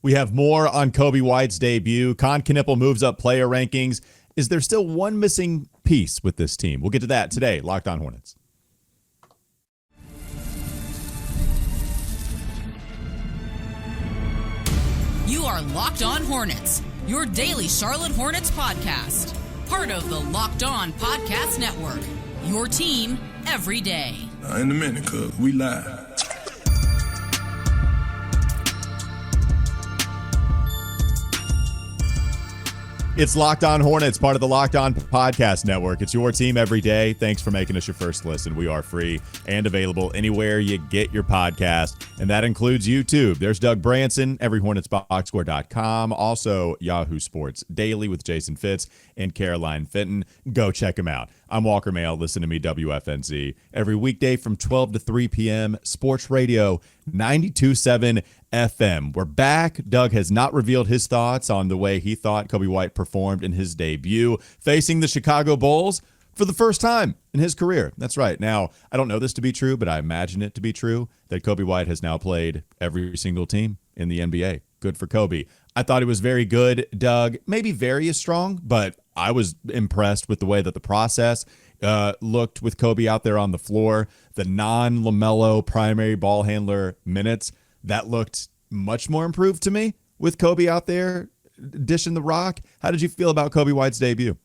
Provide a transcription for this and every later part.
We have more on Coby White's debut. Kon Knueppel moves up player rankings. Is there still one missing piece with this team? We'll get to that today. Locked On Hornets. You are Locked On Hornets, your daily Charlotte Hornets podcast. Part of the Locked On Podcast Network, your team every day. In a minute, cuz we live. It's Locked On Hornets, part of the Locked On Podcast Network. It's your team every day. Thanks for making us your first listen. We are free and available anywhere you get your podcast, and that includes YouTube. There's Doug Branson, everyhornetsboxscore.com, also Yahoo Sports Daily with Jason Fitz and Caroline Fenton. Go check them out. I'm Walker Mail. Listen to me, WFNZ, every weekday from 12 to 3 p.m. Sports Radio 92.7 FM. We're back. Doug has not revealed his thoughts on the way he thought Coby White performed in his debut, facing the Chicago Bulls for the first time in his career. That's right. Now, I don't know this to be true, but I imagine it to be true that Coby White has now played every single team in the NBA. Good for Coby. I thought he was very good, Doug. Maybe very strong, but I was impressed with the way that the process looked with Coby out there on the floor. The non-LaMelo primary ball handler minutes, that looked much more improved to me with Coby out there dishing the rock. How did you feel about Coby White's debut?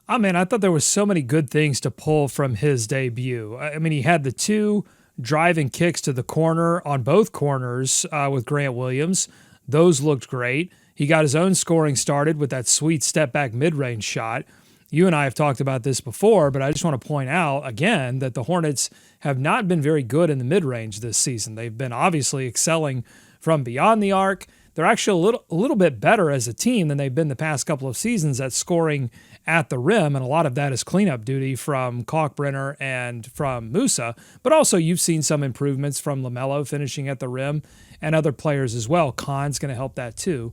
Oh, man, I thought there was so many good things to pull from his debut. I mean, he had the two driving kicks to the corner on both corners with Grant Williams. Those looked great. He got his own scoring started with that sweet step-back mid-range shot. You and I have talked about this before, but I just want to point out again that the Hornets have not been very good in the mid-range this season. They've been obviously excelling from beyond the arc. They're actually a little bit better as a team than they've been the past couple of seasons at scoring at the rim, and a lot of that is cleanup duty from Kalkbrenner and from Musa. But also you've seen some improvements from LaMelo finishing at the rim and other players as well. Kon's going to help that too.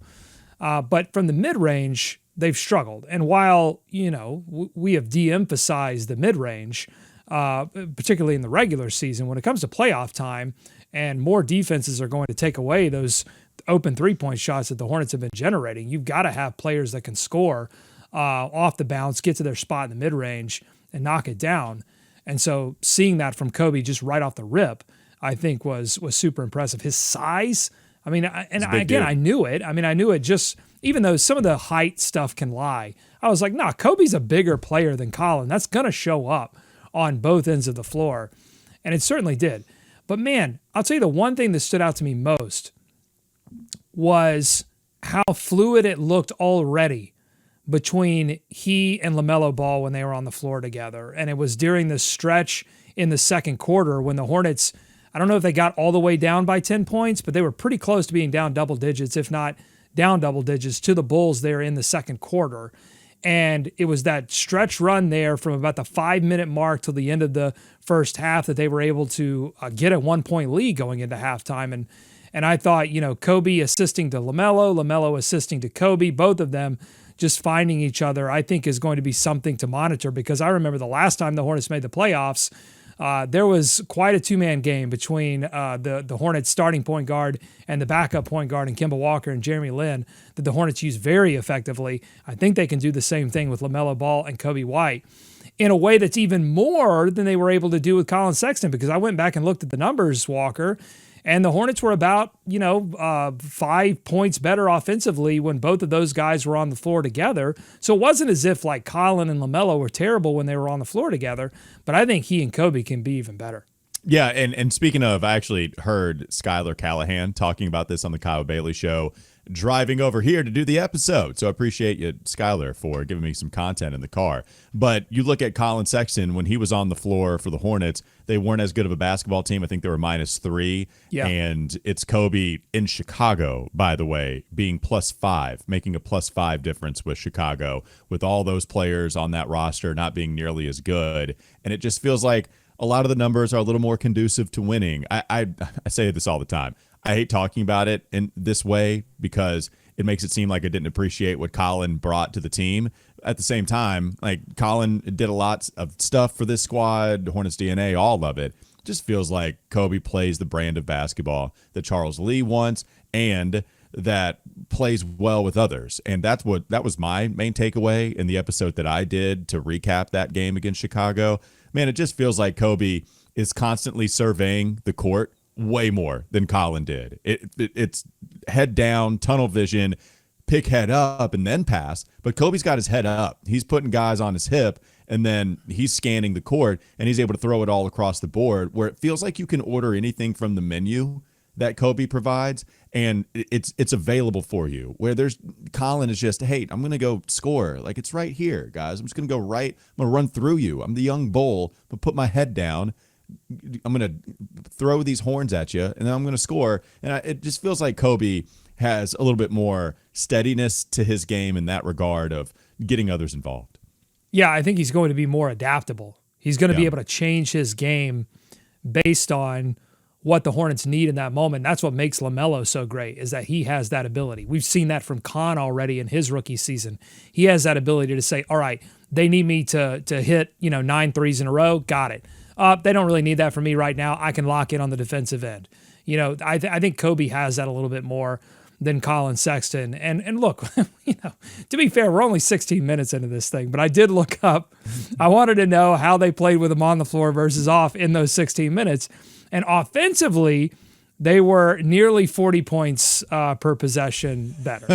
But from the mid-range, they've struggled. And while, we have de-emphasized the mid-range, particularly in the regular season, when it comes to playoff time and more defenses are going to take away those open three-point shots that the Hornets have been generating, you've got to have players that can score off the bounce, get to their spot in the mid-range, and knock it down. And so seeing that from Coby just right off the rip, I think was super impressive. His size, I mean, I knew it. I mean, I knew it just, even though some of the height stuff can lie, I was like, nah, Coby's a bigger player than Colin. That's going to show up on both ends of the floor. And it certainly did. But man, I'll tell you the one thing that stood out to me most was how fluid it looked already between he and LaMelo Ball when they were on the floor together. And it was during the stretch in the second quarter when the Hornets, I don't know if they got all the way down by 10 points, but they were pretty close to being down double digits, if not down double digits, to the Bulls there in the second quarter. And it was that stretch run there from about the 5-minute mark till the end of the first half that they were able to get a 1-point lead going into halftime. And I thought, Coby assisting to LaMelo assisting to Coby, both of them just finding each other, I think is going to be something to monitor, because I remember the last time the Hornets made the playoffs, there was quite a two-man game between the Hornets starting point guard and the backup point guard in Kemba Walker and Jeremy Lin that the Hornets used very effectively. I think they can do the same thing with LaMelo Ball and Coby White in a way that's even more than they were able to do with Colin Sexton, because I went back and looked at the numbers, Walker, and the Hornets were about, 5 points better offensively when both of those guys were on the floor together. So it wasn't as if like Colin and LaMelo were terrible when they were on the floor together, but I think he and Coby can be even better. Yeah, and speaking of, I actually heard Skylar Callahan talking about this on the Kyle Bailey Show, driving over here to do the episode. So I appreciate you, Skylar, for giving me some content in the car. But you look at Colin Sexton, when he was on the floor for the Hornets, they weren't as good of a basketball team. I think they were -3. Yeah. And it's Coby in Chicago, by the way, being +5, making a +5 difference with Chicago, with all those players on that roster not being nearly as good. And it just feels like a lot of the numbers are a little more conducive to winning. I say this all the time. I hate talking about it in this way because it makes it seem like I didn't appreciate what Colin brought to the team. At the same time, like, Colin did a lot of stuff for this squad, Hornets DNA, all of it. Just feels like Coby plays the brand of basketball that Charles Lee wants, and that plays well with others. And that was my main takeaway in the episode that I did to recap that game against Chicago. Man, it just feels like Coby is constantly surveying the court way more than Colin did. It's head down, tunnel vision, pick head up, and then pass. But Coby's got his head up. He's putting guys on his hip, and then he's scanning the court, and he's able to throw it all across the board, where it feels like you can order anything from the menu that Coby provides, and it's available for you. Where there's Colin is just, hey, I'm going to go score. Like, it's right here, guys. I'm just going to go right. I'm going to run through you. I'm the young bull, but put my head down. I'm going to throw these horns at you, and then I'm going to score. And it just feels like Coby has a little bit more steadiness to his game in that regard of getting others involved. Yeah, I think he's going to be more adaptable. He's going to be able to change his game based on what the Hornets need in that moment. That's what makes LaMelo so great, is that he has that ability. We've seen that from Kon already in his rookie season. He has that ability to say, all right, they need me to hit 9 threes in a row. Got it. They don't really need that from me right now. I can lock in on the defensive end. I think Coby has that a little bit more than Colin Sexton. And look, to be fair, we're only 16 minutes into this thing, but I did look up. I wanted to know how they played with him on the floor versus off in those 16 minutes. And offensively, they were nearly 40 points per possession better.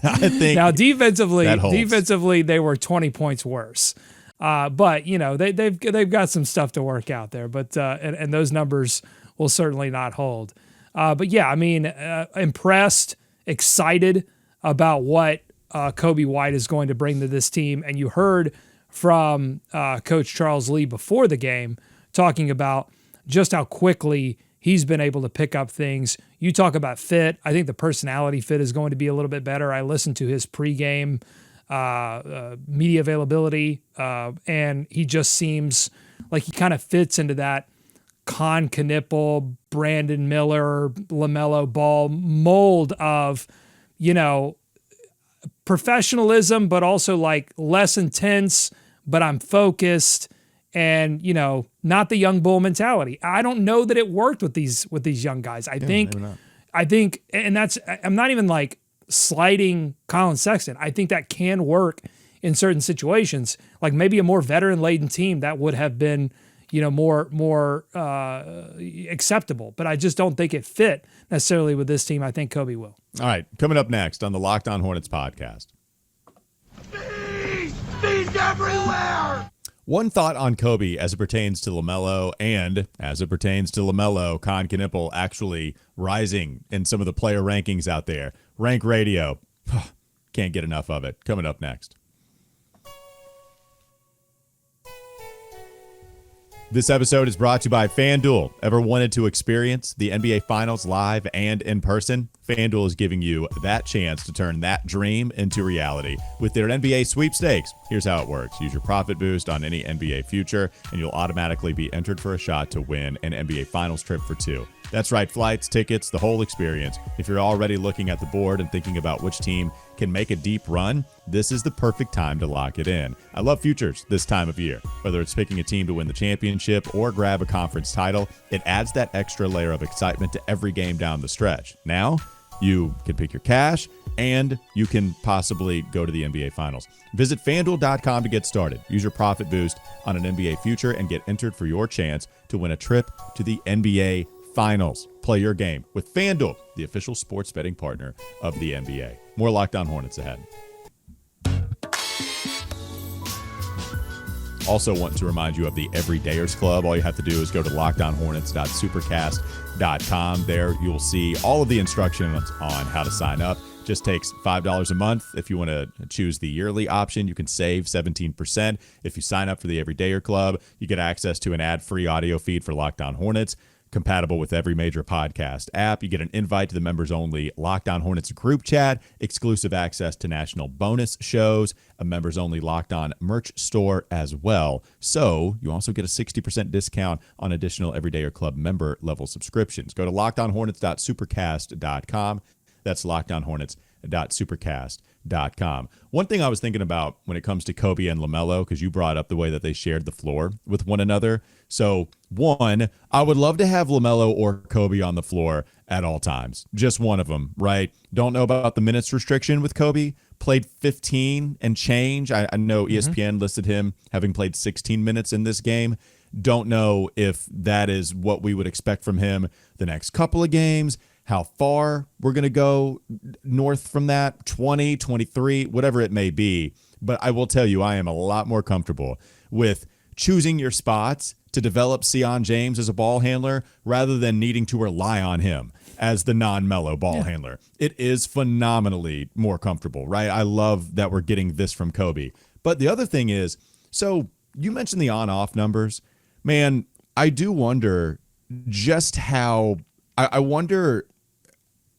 I think now defensively, they were 20 points worse. But they've got some stuff to work out there. But and those numbers will certainly not hold. But yeah, I mean, impressed, excited about what Coby White is going to bring to this team. And you heard from Coach Charles Lee before the game talking about just how quickly he's been able to pick up things. You talk about fit. I think the personality fit is going to be a little bit better. I listened to his pregame media availability, and he just seems like he kind of fits into that Kon Knueppel, Brandon Miller, LaMelo Ball mold of, professionalism, but also like less intense, but I'm focused and, not the young bull mentality. I don't know that it worked with these young guys. I think, and I'm not even like sliding Colin Sexton. I think that can work in certain situations, like maybe a more veteran laden team that would have been, more acceptable, but I just don't think it fit necessarily with this team. I think Coby will. All right. Coming up next on the Locked On Hornets podcast. Bees everywhere! One thought on Coby as it pertains to LaMelo and as it pertains to LaMelo, Kon Knueppel actually rising in some of the player rankings out there. Rank Radio. Can't get enough of it. Coming up next. This episode is brought to you by FanDuel. Ever wanted to experience the NBA Finals live and in person? FanDuel is giving you that chance to turn that dream into reality with their NBA sweepstakes. Here's how it works. Use your profit boost on any NBA future, and you'll automatically be entered for a shot to win an NBA Finals trip for 2. That's right, flights, tickets, the whole experience. If you're already looking at the board and thinking about which team can make a deep run, this is the perfect time to lock it in. I love futures this time of year. Whether it's picking a team to win the championship or grab a conference title, it adds that extra layer of excitement to every game down the stretch. Now, you can pick your cash, and you can possibly go to the NBA Finals. Visit FanDuel.com to get started. Use your profit boost on an NBA future and get entered for your chance to win a trip to the NBA Finals. Play your game with FanDuel, the official sports betting partner of the NBA. More Locked On Hornets ahead. Also want to remind you of the Everydayers Club. All you have to do is go to lockedonhornets.supercast.com. There you'll see all of the instructions on how to sign up. Just takes $5 a month. If you want to choose the yearly option, you can save 17%. If you sign up for the Everydayer Club, you get access to an ad-free audio feed for Locked On Hornets, compatible with every major podcast app. You get an invite to the members-only Locked On Hornets group chat, exclusive access to national bonus shows, a members-only Locked On merch store as well. So you also get a 60% discount on additional Everydayer Club member-level subscriptions. Go to lockedonhornets.supercast.com. That's lockedonhornets.supercast.com. One thing I was thinking about when it comes to Coby and LaMelo, because you brought up the way that they shared the floor with one another. So, one, I would love to have LaMelo or Coby on the floor at all times. Just one of them, right? Don't know about the minutes restriction with Coby. Played 15 and change. I know ESPN listed him having played 16 minutes in this game. Don't know if that is what we would expect from him the next couple of games, how far we're going to go north from that, 20, 23, whatever it may be. But I will tell you, I am a lot more comfortable with choosing your spots to develop Sion James as a ball handler rather than needing to rely on him as the non-Melo ball handler. It is phenomenally more comfortable, right? I love that we're getting this from Coby. But the other thing is, so you mentioned the on-off numbers. Man, I do wonder just how I wonder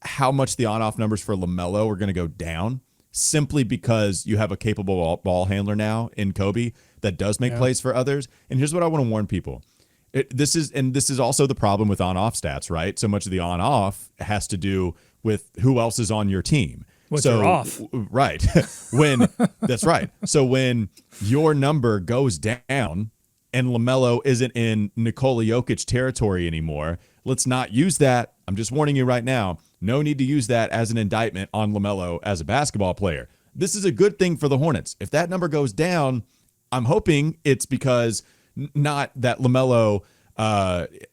how much the on-off numbers for LaMelo are going to go down simply because you have a capable ball handler now in Coby that does make plays for others. And here's what I want to warn people. This is also the problem with on-off stats, right? So much of the on-off has to do with who else is on your team. You're off. Right. That's right. So when your number goes down and LaMelo isn't in Nikola Jokic territory anymore, let's not use that. I'm just warning you right now. No need to use that as an indictment on LaMelo as a basketball player. This is a good thing for the Hornets. If that number goes down, I'm hoping it's because not that LaMelo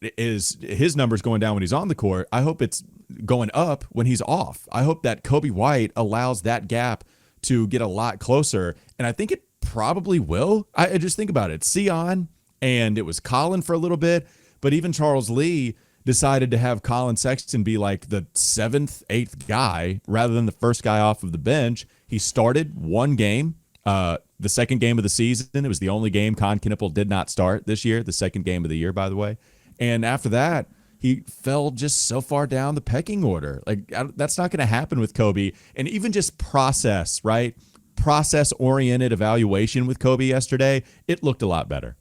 is his numbers going down when he's on the court. I hope it's going up when he's off. I hope that Coby White allows that gap to get a lot closer, and I think it probably will. I just think about it. Sion, and it was Colin for a little bit, but even Charles Lee decided to have Colin Sexton be like the 7th, 8th guy rather than the first guy off of the bench. He started one game. The second game of the season, it was the only game Kon Knueppel did not start this year, the second game of the year, by the way. And after that, he fell just so far down the pecking order. Like, that's not going to happen with Coby. And even just process, right? Process-oriented evaluation with Coby yesterday, it looked a lot better.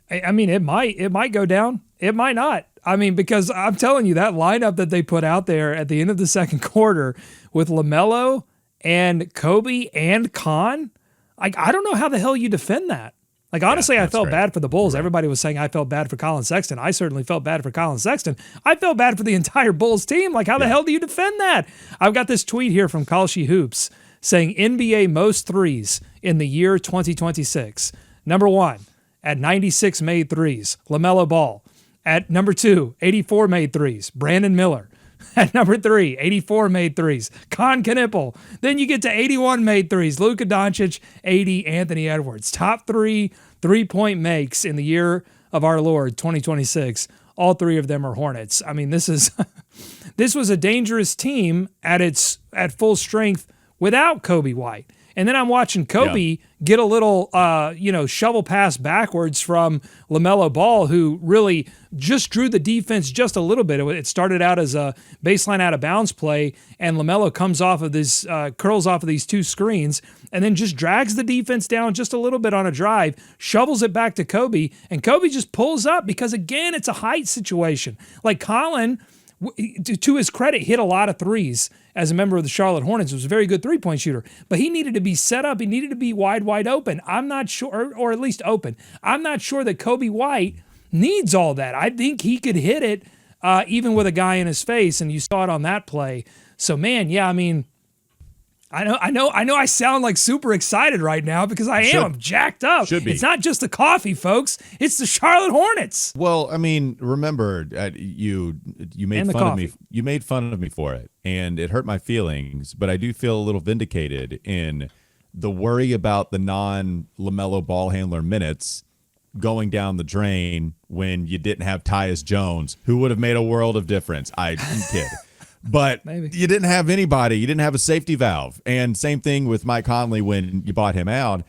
I mean, it might go down. It might not. I mean, because I'm telling you, that lineup that they put out there at the end of the second quarter with LaMelo and Coby and Kon, I don't know how the hell you defend that. Like, honestly, I felt bad for the Bulls. Right. Everybody was saying I felt bad for Colin Sexton. I certainly felt bad for Colin Sexton. I felt bad for the entire Bulls team. Like, how the hell do you defend that? I've got this tweet here from Kalshi Hoops saying NBA most threes in the year 2026. Number 1, at 96 made threes, LaMelo Ball. At number 2, 84 made threes, Brandon Miller. At number 3, 84 made threes, Kon Knueppel. Then you get to 81 made threes, Luka Doncic, 80, Anthony Edwards. Top 3 3-point makes in the year of our Lord, 2026. All 3 of them are Hornets. I mean, this was a dangerous team at full strength without Coby White. And then I'm watching Coby get a little, shovel pass backwards from LaMelo Ball, who really just drew the defense just a little bit. It started out as a baseline out of bounds play, and LaMelo comes off of this, curls off of these 2 screens, and then just drags the defense down just a little bit on a drive, shovels it back to Coby, and Coby just pulls up because, again, it's a height situation. Like Colin, to his credit, hit a lot of threes as a member of the Charlotte Hornets. Was a very good three-point shooter, but he needed to be set up. He needed to be wide open. I'm not sure, or at least open. I'm not sure that Coby White needs all that. I think he could hit it even with a guy in his face, and you saw it on that play. So, man, yeah, I mean, I know I sound like super excited right now because I am. I'm jacked up. Should be. It's not just the coffee, folks. It's the Charlotte Hornets. Well, I mean, remember, you made fun of me. You made fun of me for it, and it hurt my feelings. But I do feel a little vindicated in the worry about the non-LaMelo ball handler minutes going down the drain when you didn't have Tyus Jones, who would have made a world of difference. I kid. But maybe. You didn't have anybody. You didn't have a safety valve. And same thing with Mike Conley when you bought him out.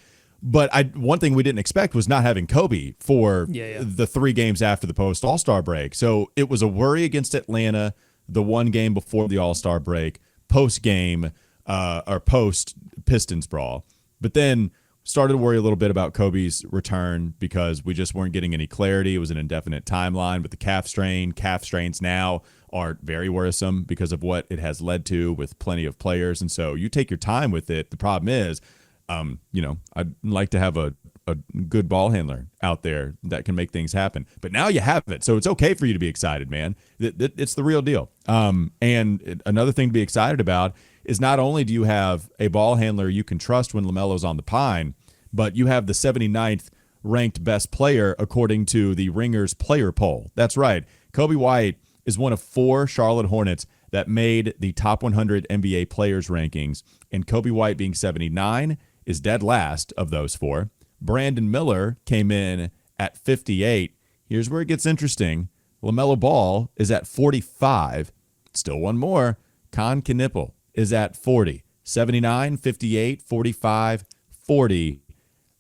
But one thing we didn't expect was not having Coby for the 3 games after the post-All-Star break. So it was a worry against Atlanta the one game before the All-Star break, post-game or post-Pistons brawl. But then started to worry a little bit about Coby's return because we just weren't getting any clarity. It was an indefinite timeline with the calf strain. Calf strains now are very worrisome because of what it has led to with plenty of players. And so you take your time with it. The problem is, I'd like to have a a good ball handler out there that can make things happen. But now you have it, so it's okay for you to be excited, man. It's the real deal. And another thing to be excited about is not only do you have a ball handler you can trust when LaMelo's on the pine, but you have the 79th ranked best player according to the Ringers player poll. That's right. Coby White is one of 4 Charlotte Hornets that made the top 100 NBA players rankings, and Coby White being 79 is dead last of those 4. Brandon Miller came in at 58. Here's where it gets interesting. LaMelo Ball is at 45. Still one more. Kon Knueppel is at 40. 79, 58, 45, 40.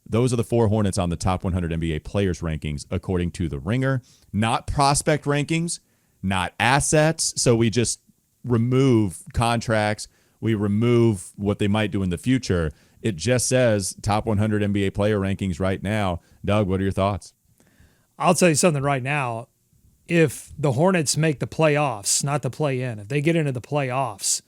Those are the 4 Hornets on the top 100 NBA players rankings, according to the Ringer. Not prospect rankings, not assets. So we just remove contracts. We remove what they might do in the future. It just says top 100 NBA player rankings right now. Doug, what are your thoughts? I'll tell you something right now. If the Hornets make the playoffs, not the play-in, if they get into the playoffs,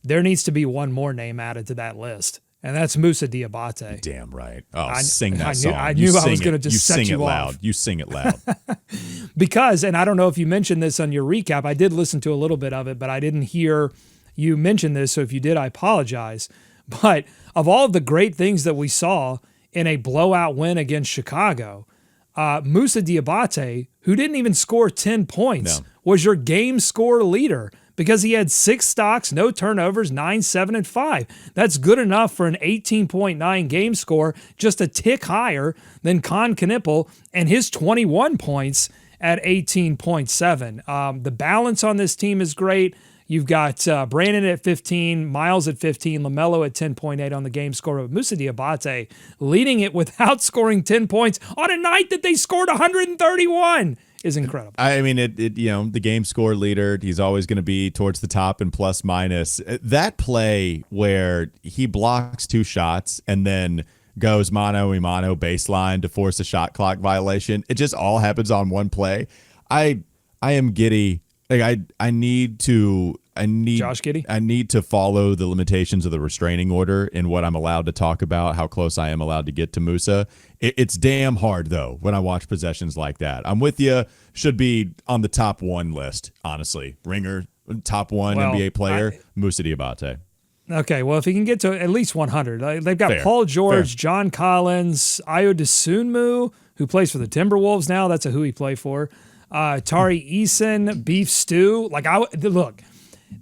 there needs to be one more name added to that list, and that's Moussa Diabate. Damn right. Oh, sing that song. I knew I was going to just set you loud. off. You sing it loud. Because, and I don't know if you mentioned this on your recap, I did listen to a little bit of it, but I didn't hear you mention this, so if you did, I apologize. But of all of the great things that we saw in a blowout win against Chicago, Moussa Diabate, who didn't even score 10 points, was your game score leader because he had 6 stocks, no turnovers, 9, 7, and 5. That's good enough for an 18.9 game score, just a tick higher than Kon Knueppel and his 21 points at 18.7. The balance on this team is great. You've got Brandon at 15, Miles at 15, LaMelo at 10.8 on the game score. But Moussa Diabate leading it without scoring 10 points on a night that they scored 131 is incredible. I mean, the game score leader, he's always going to be towards the top and plus minus. That play where he blocks 2 shots and then goes mano-a-mano baseline to force a shot clock violation, it just all happens on one play. I am giddy. Like I need Josh Giddey? I need to follow the limitations of the restraining order in what I'm allowed to talk about, how close I am allowed to get to Moussa. It's damn hard, though, when I watch possessions like that. I'm with you. Should be on the top 1 list, honestly. Ringer, top 1 NBA player, Moussa Diabate. Okay, well, if he can get to at least 100. They've got Fair. Paul George, Fair. John Collins, Ayo Dosunmu, who plays for the Timberwolves now. That's who he play for. Tari Eason, Beef Stew. Look,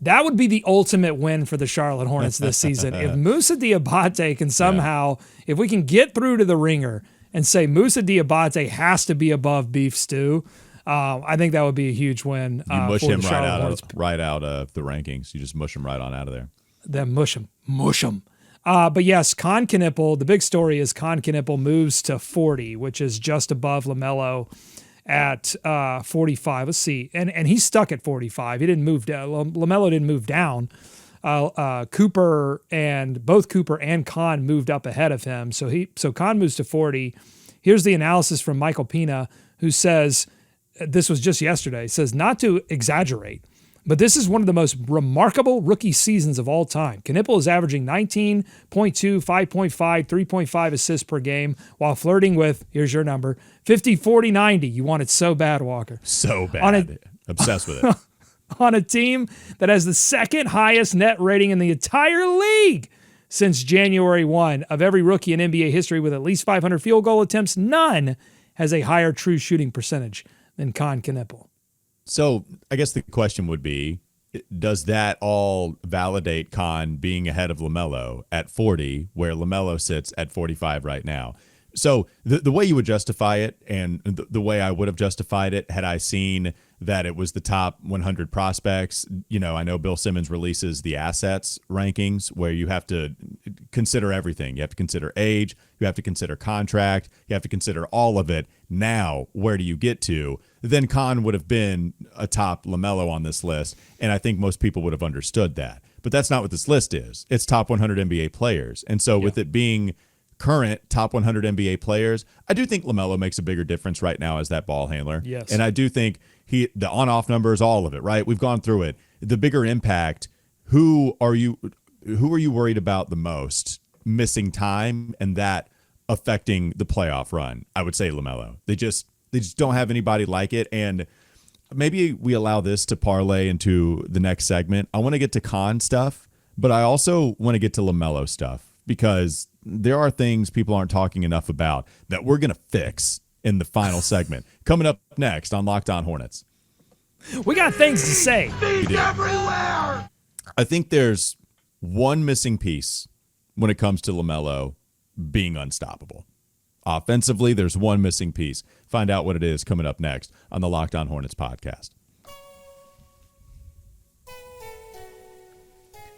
that would be the ultimate win for the Charlotte Hornets this season. If Moussa Diabate can somehow, if we can get through to the Ringer and say Moussa Diabate has to be above Beef Stew, I think that would be a huge win. You mush for him the right out of the rankings. You just mush him right on out of there. Then mush him. But yes, Kon Knueppel, the big story is Kon Knueppel moves to 40, which is just above LaMelo at 45. Let's see. And he's stuck at 45. He didn't move down. LaMelo didn't move down. Cooper and Kon moved up ahead of him. So Kon moves to 40. Here's the analysis from Michael Pina, who says, this was just yesterday, says, not to exaggerate, but this is one of the most remarkable rookie seasons of all time. Knueppel is averaging 19.2, 5.5, 3.5 assists per game while flirting with, here's your number, 50, 40, 90. You want it so bad, Walker. So bad. Obsessed with it. On a team that has the second highest net rating in the entire league since January 1. Of every rookie in NBA history with at least 500 field goal attempts, none has a higher true shooting percentage than Kon Knueppel. So I guess the question would be, does that all validate Kon being ahead of LaMelo at 40, where LaMelo sits at 45 right now? So the way you would justify it, and the way I would have justified it had I seen that it was the top 100 prospects, I know Bill Simmons releases the assets rankings where you have to consider everything. You have to consider age, you have to consider contract, you have to consider all of it. Now, where do you get to? Then Kon would have been a top LaMelo on this list, and I think most people would have understood that. But that's not what this list is. It's top 100 NBA players. And so with it being current top 100 NBA players, I do think LaMelo makes a bigger difference right now as that ball handler. Yes. And I do think the on-off numbers, all of it, right? We've gone through it. The bigger impact, who are you worried about the most missing time and that affecting the playoff run, I would say LaMelo. They just don't have anybody like it. And maybe we allow this to parlay into the next segment. I want to get to Kon stuff, but I also want to get to LaMelo stuff because there are things people aren't talking enough about that we're going to fix in the final segment. Coming up next on Locked On Hornets. We got things to say. He's everywhere! I think there's one missing piece when it comes to LaMelo being unstoppable. Offensively, there's one missing piece. Find out what it is coming up next on the Locked On Hornets podcast.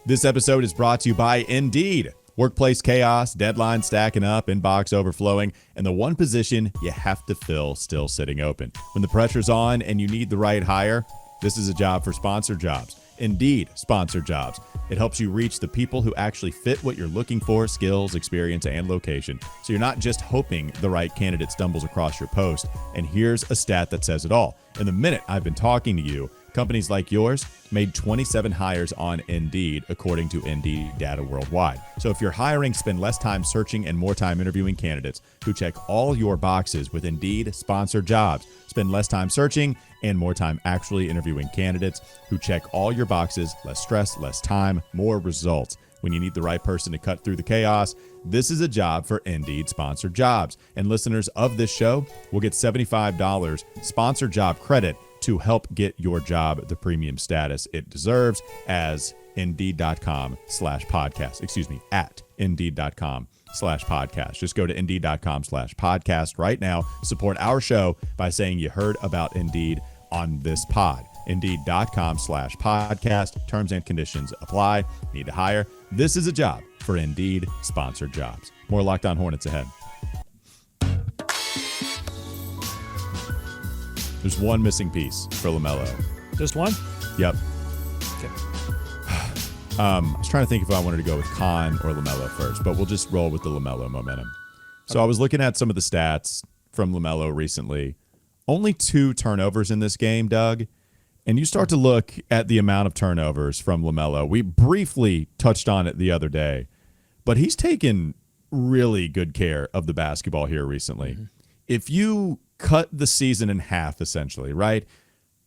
This episode is brought to you by Indeed. Workplace chaos, deadlines stacking up, inbox overflowing, and the one position you have to fill still sitting open. When the pressure's on and you need the right hire, this is a job for sponsored jobs. Indeed, sponsored jobs. It helps you reach the people who actually fit what you're looking for, skills, experience, and location. So you're not just hoping the right candidate stumbles across your post. And here's a stat that says it all. In the minute I've been talking to you, companies like yours made 27 hires on Indeed, according to Indeed data worldwide. So if you're hiring, spend less time searching and more time interviewing candidates who check all your boxes with Indeed sponsored jobs. Spend less time searching and more time actually interviewing candidates who check all your boxes. Less stress, less time, more results. When you need the right person to cut through the chaos, this is a job for Indeed sponsored jobs. And listeners of this show will get $75 sponsored job credit to help get your job the premium status it deserves as Indeed.com/podcast. At Indeed.com/podcast. Just go to Indeed.com/podcast right now. Support our show by saying you heard about Indeed on this pod. Indeed.com/podcast. Terms and conditions apply. Need to hire? This is a job for Indeed sponsored jobs. More Locked On Hornets ahead. There's one missing piece for LaMelo. Just one? Yep. Okay. I was trying to think if I wanted to go with Kon or LaMelo first, but we'll just roll with the LaMelo momentum. So I was looking at some of the stats from LaMelo recently. Only 2 turnovers in this game, Doug. And you start to look at the amount of turnovers from LaMelo. We briefly touched on it the other day, but he's taken really good care of the basketball here recently. Mm-hmm. If you cut the season in half, essentially, right?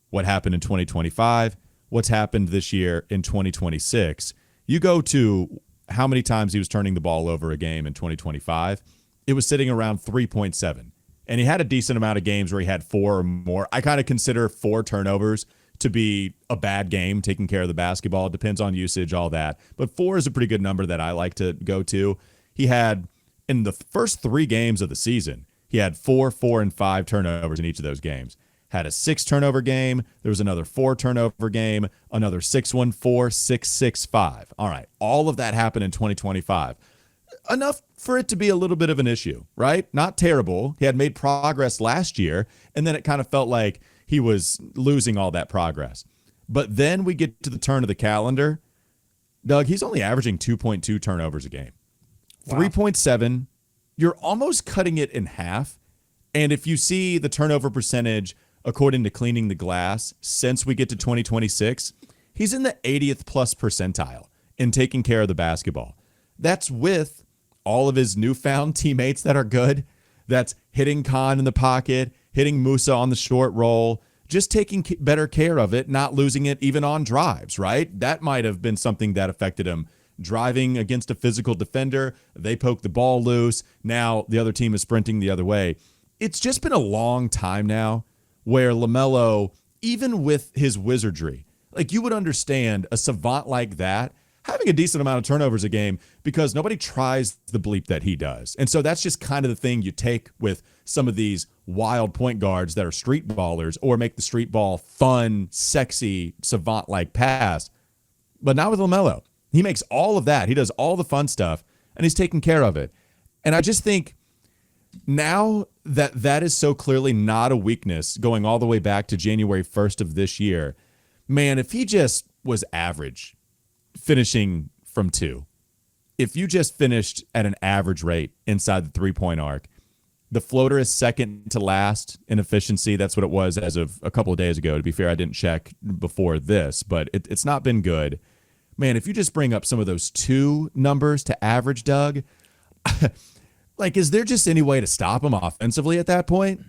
What happened in 2025, what's happened this year in 2026, you go to how many times he was turning the ball over a game in 2025, it was sitting around 3.7. And he had a decent amount of games where he had 4 or more. I kind of consider 4 turnovers to be a bad game, taking care of the basketball. It depends on usage, all that. But 4 is a pretty good number that I like to go to. He had, in the first 3 games of the season, he had 4, 4, and 5 turnovers in each of those games. Had a 6 turnover game. There was another 4 turnover game, another 6-1-4, 6-6-5. All right. All of that happened in 2025. Enough for it to be a little bit of an issue, right? Not terrible. He had made progress last year, and then it kind of felt like he was losing all that progress. But then we get to the turn of the calendar. Doug, he's only averaging 2.2 turnovers a game. Wow. 3.7. You're almost cutting it in half. And if you see the turnover percentage, according to Cleaning the Glass, since we get to 2026, he's in the 80th plus percentile in taking care of the basketball. That's with all of his newfound teammates that are good. That's hitting Kon in the pocket, hitting Musa on the short roll, just taking better care of it, not losing it even on drives, right? That might have been something that affected him. Driving against a physical defender, they poke the ball loose. Now the other team is sprinting the other way. It's just been a long time now where LaMelo, even with his wizardry, like you would understand a savant like that having a decent amount of turnovers a game because nobody tries the bleep that he does. And so that's just kind of the thing you take with some of these wild point guards that are street ballers or make the street ball fun, sexy, savant-like pass. But not with LaMelo. He makes all of that. He does all the fun stuff, and he's taking care of it. And I just think now that that is so clearly not a weakness going all the way back to January 1st of this year, man, if he just was average finishing from 2, if you just finished at an average rate inside the three-point arc, the floater is second to last in efficiency. That's what it was as of a couple of days ago. To be fair, I didn't check before this, but it's not been good. Man, if you just bring up some of those 2 numbers to average, Doug, like, is there just any way to stop him offensively at that point?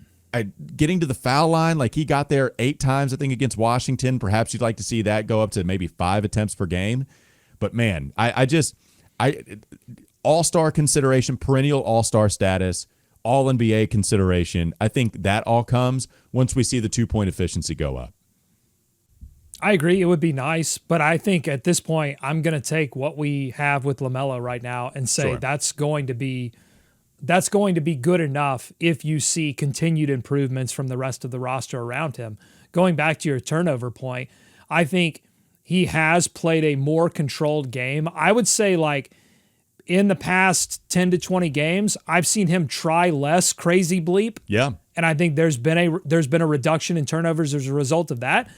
Getting to the foul line, like he got there 8 times, I think, against Washington. Perhaps you'd like to see that go up to maybe 5 attempts per game. But man, all-star consideration, perennial all-star status, all-NBA consideration. I think that all comes once we see the 2-point efficiency go up. I agree. It would be nice, but I think at this point, I'm going to take what we have with LaMelo right now and say Sure. that's going to be good enough if you see continued improvements from the rest of the roster around him. Going back to your turnover point, I think he has played a more controlled game. I would say, like, in the past 10 to 20 games, I've seen him try less crazy bleep. Yeah. And I think there's been a reduction in turnovers as a result of that.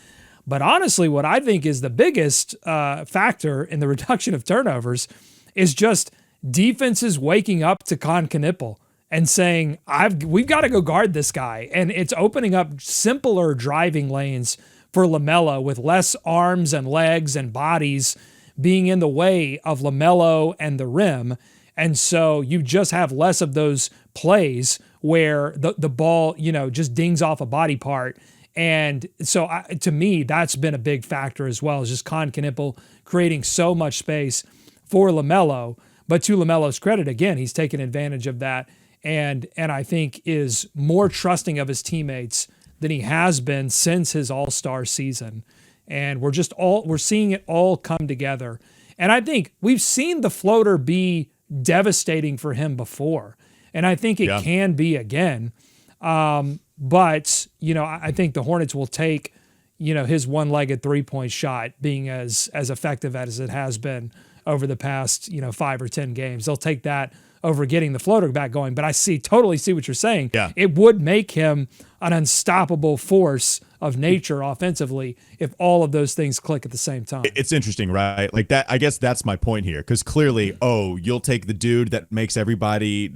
But honestly, what I think is the biggest factor in the reduction of turnovers is just defenses waking up to Kon Knueppel and saying, we've got to go guard this guy. And it's opening up simpler driving lanes for LaMelo with less arms and legs and bodies being in the way of LaMelo and the rim. And so you just have less of those plays where the ball, just dings off a body part. And so to me, that's been a big factor as well, is just Kon Knueppel creating so much space for LaMelo. But to LaMelo's credit, again, he's taken advantage of that and I think is more trusting of his teammates than he has been since his All-Star season. And we're seeing it all come together. And I think we've seen the floater be devastating for him before. And I think it can be again. But, I think the Hornets will take, his one-legged three-point shot being as effective as it has been over the past, 5 or 10 games. They'll take that over getting the floater back going. But I totally see what you're saying. Yeah. It would make him an unstoppable force of nature offensively if all of those things click at the same time. It's interesting, right? Like that. I guess that's my point here, because clearly, you'll take the dude that makes everybody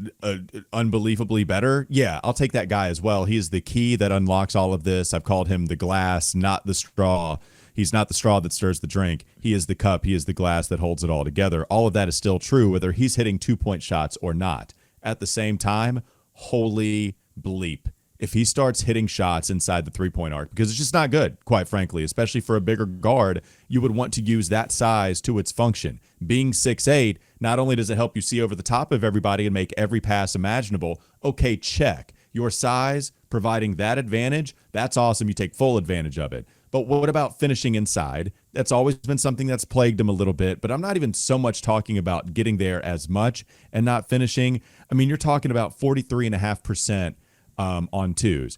unbelievably better. Yeah, I'll take that guy as well. He is the key that unlocks all of this. I've called him the glass, not the straw. He's not the straw that stirs the drink. He is the cup. He is the glass that holds it all together. All of that is still true, whether he's hitting 2-point shots or not. At the same time, holy bleep, if he starts hitting shots inside the 3-point arc, because it's just not good, quite frankly, especially for a bigger guard. You would want to use that size to its function. Being 6'8", not only does it help you see over the top of everybody and make every pass imaginable, okay, check. Your size providing that advantage, that's awesome. You take full advantage of it. But what about finishing inside? That's always been something that's plagued him a little bit, but I'm not even so much talking about getting there as much and not finishing. I mean, you're talking about 43.5% on twos.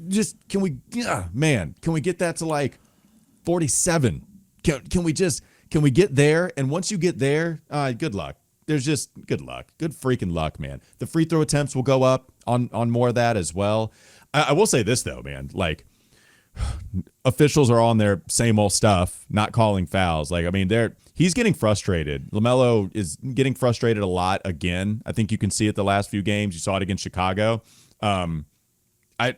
Just can we get that to like 47? Can we get there? And once you get there, good luck. There's just good luck, good freaking luck, man. The free throw attempts will go up on more of that as well. I will say this though, man, like officials are on their same old stuff, not calling fouls. Like, I mean, he's getting frustrated. LaMelo is getting frustrated a lot again. I think you can see it the last few games. You saw it against Chicago. I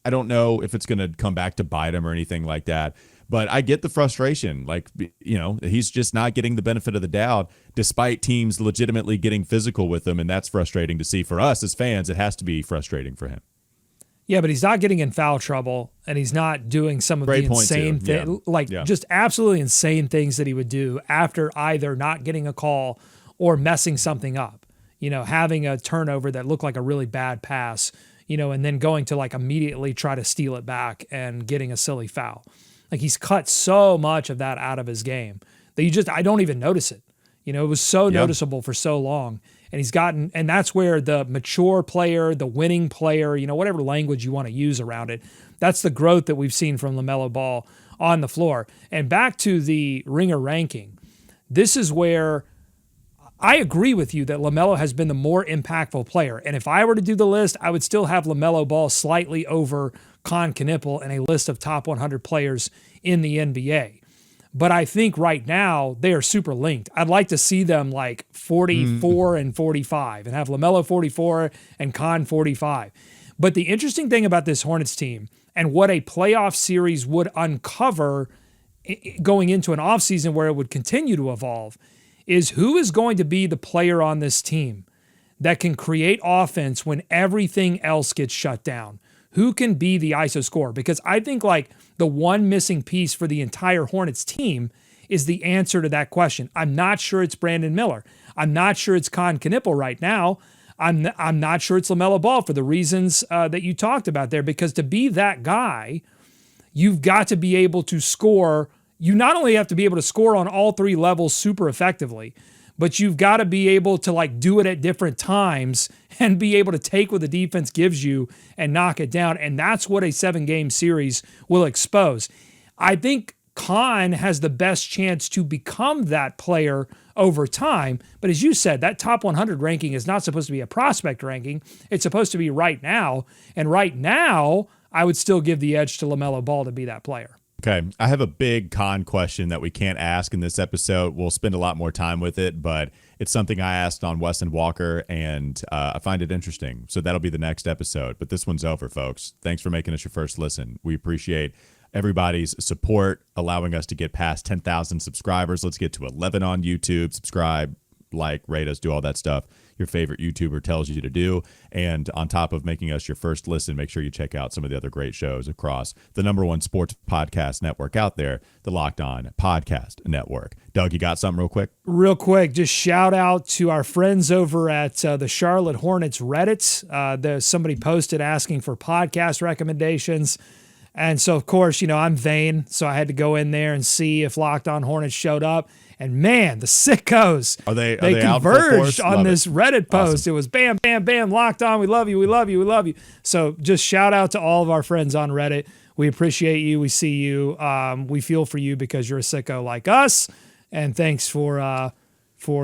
don't know if it's going to come back to bite him or anything like that, but I get the frustration. Like, he's just not getting the benefit of the doubt despite teams legitimately getting physical with him. And that's frustrating to see for us as fans. It has to be frustrating for him. Yeah, but he's not getting in foul trouble, and he's not doing some of the insane things, just absolutely insane things that he would do after either not getting a call or messing something up. Having a turnover that looked like a really bad pass, and then going to like immediately try to steal it back and getting a silly foul. Like, he's cut so much of that out of his game that I don't even notice it. It was so noticeable for so long. And that's where the mature player, the winning player, whatever language you want to use around it, that's the growth that we've seen from LaMelo Ball on the floor. And back to the Ringer ranking, this is where I agree with you that LaMelo has been the more impactful player. And if I were to do the list, I would still have LaMelo Ball slightly over Kon Knueppel in a list of top 100 players in the NBA. But I think right now they are super linked. I'd like to see them like 44 and 45 and have LaMelo 44 and Kon 45. But the interesting thing about this Hornets team and what a playoff series would uncover going into an offseason where it would continue to evolve is who is going to be the player on this team that can create offense when everything else gets shut down? Who can be the ISO scorer? Because I think like the one missing piece for the entire Hornets team is the answer to that question. I'm not sure it's Brandon Miller. I'm not sure it's Kon Knueppel right now. I'm not sure it's LaMelo Ball for the reasons that you talked about there, because to be that guy, you've got to be able to score. You not only have to be able to score on all three levels super effectively, but you've got to be able to like do it at different times and be able to take what the defense gives you and knock it down. And that's what a 7-game series will expose. I think Kon has the best chance to become that player over time. But as you said, that top 100 ranking is not supposed to be a prospect ranking. It's supposed to be right now. And right now, I would still give the edge to LaMelo Ball to be that player. Okay, I have a big Kon question that we can't ask in this episode. We'll spend a lot more time with it, but it's something I asked on Wes and Walker, and I find it interesting. So that'll be the next episode. But this one's over, folks. Thanks for making us your first listen. We appreciate everybody's support, allowing us to get past 10,000 subscribers. Let's get to 11 on YouTube. Subscribe, like, rate us, do all that stuff your favorite YouTuber tells you to do. And on top of making us your first listen, make sure you check out some of the other great shows across the #1 sports podcast network out there, the Locked On Podcast Network. Doug, you got something real quick? Real quick, just shout out to our friends over at the Charlotte Hornets Reddit. There's somebody posted asking for podcast recommendations. And so, of course, I'm vain, so I had to go in there and see if Locked On Hornets showed up. And man, the sickos, they converged on this Reddit post. Awesome. It was bam, bam, bam, Locked On. We love you. We love you. We love you. So just shout out to all of our friends on Reddit. We appreciate you. We see you. We feel for you because you're a sicko like us. And thanks for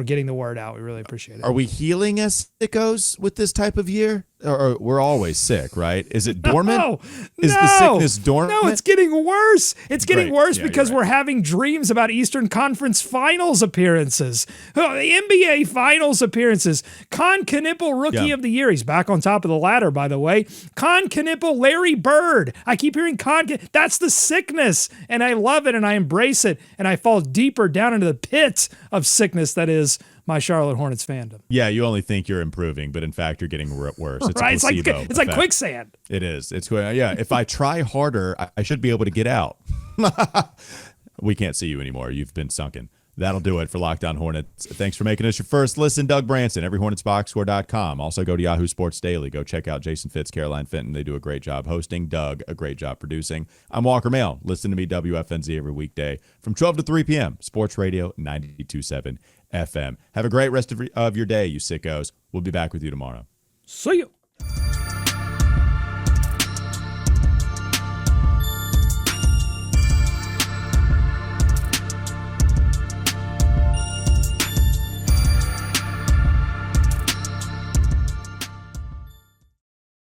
getting the word out. We really appreciate it. Are we healing as sickos with this type of year? Or we're always sick, right? Is it dormant? Is the sickness dormant? No, it's getting worse. It's getting worse because we're having dreams about Eastern Conference Finals appearances. The NBA Finals appearances. Kon Knueppel, Rookie of the Year. He's back on top of the ladder, by the way. Kon Knueppel, Larry Bird. I keep hearing That's the sickness, and I love it, and I embrace it, and I fall deeper down into the pit of sickness that is my Charlotte Hornets fandom. Yeah, you only think you're improving, but in fact, you're getting worse. It's right? A placebo It's like quicksand. It is. It's if I try harder, I should be able to get out. We can't see you anymore. You've been sunken. That'll do it for Locked On Hornets. Thanks for making us your first listen. Doug Branson, everyhornetsboxscore.com. Also go to Yahoo Sports Daily. Go check out Jason Fitz, Caroline Fenton. They do a great job hosting. Doug, a great job producing. I'm Walker Mail. Listen to me, WFNZ, every weekday from 12 to 3 p.m. Sports Radio 92.7 FM. Have a great rest of your day, you sickos. We'll be back with you tomorrow. See you.